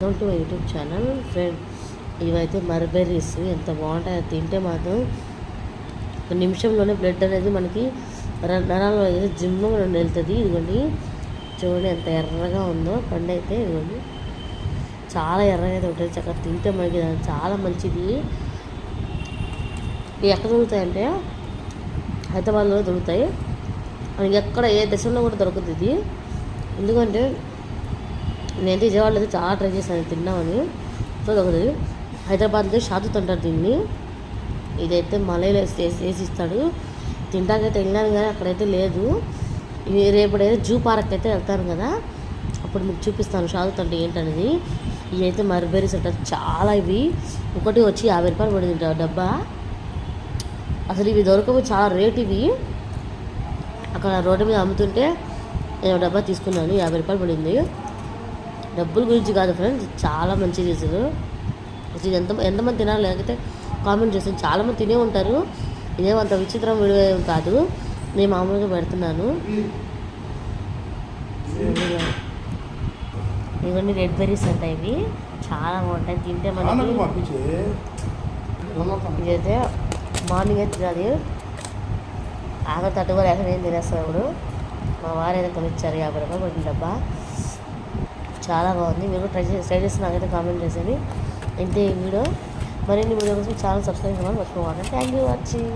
Welcome to my YouTube channel friend. ఇవైతే మర్బెర్రీస్ ఎంత బాగుంటాయి. తింటే మాత్రం ఒక నిమిషంలోనే బ్లడ్ అనేది మనకి నరాల్లో అయితే జిమ్లో వెళ్తుంది. ఇదిగోండి చూడండి ఎంత ఎర్రగా ఉందో పండు అయితే. ఇదిగోండి చాలా ఎర్రగా అయితే ఉంటుంది. చక్కగా తింటే మనకి చాలా మంచిది. ఇవి ఎక్కడ దొరుకుతాయంటే హైదరాబాద్లో దొరుకుతాయి. మనకి ఎక్కడ ఏ దేశంలో కూడా దొరుకుతుంది ఇది. ఎందుకంటే నేను విజయవాడలో అయితే చాలా ట్రై చేశాను తిన్నామని. సో ఒకటి హైదరాబాద్లో షాతూత్ అంటారు దీన్ని. ఇదైతే మలైలో వేసి ఇస్తాడు. తింటాకైతే వెళ్ళాను కానీ అక్కడైతే లేదు. రేపడైతే జూ పార్క్ అయితే వెళ్తాను కదా, అప్పుడు మీకు చూపిస్తాను షాతూత్ అంటే ఏంటనేది. ఇవైతే మర్బెర్రీస్ అంటారు. చాలా ఇవి ఒకటి వచ్చి 50 రూపాయలు పడింది డబ్బా. అసలు ఇవి దొరకవు, చాలా రేట్ ఇవి. అక్కడ రోడ్డు మీద అమ్ముతుంటే నేను డబ్బా తీసుకున్నాను, 50 రూపాయలు పడింది. డబ్బుల గురించి కాదు ఫ్రెండ్స్, చాలా మంచిది. అసలు ఎంతమంది తినాలి లేకపోతే కామెంట్ చేస్తాను. చాలామంది తినే ఉంటారు. ఇదేమంత విచిత్రం వీడియో ఏం కాదు, నేను మామూలుగా పెడుతున్నాను. ఇవన్నీ రెడ్ బెర్రీస్ అంటాయి. ఇవి చాలా బాగుంటాయి తింటే మనకి. ఇదైతే మార్నింగ్ అయితే తినాలి, తట్టుగా లేక నేను తినేస్తాను. ఇప్పుడు మా వారు అయితే కొనిచ్చారు 50 రూపాయలు పడిన డబ్బా. చాలా బాగుంది. మీరు ట్రై చేసి నాకైతే కామెంట్ చేసేది. ఇంతే ఈ వీడియో. మరిన్ని వీడియో కోసం ఛానల్ సబ్స్క్రైబ్ చేయమని మర్చిపోవాలి. Thank you watching.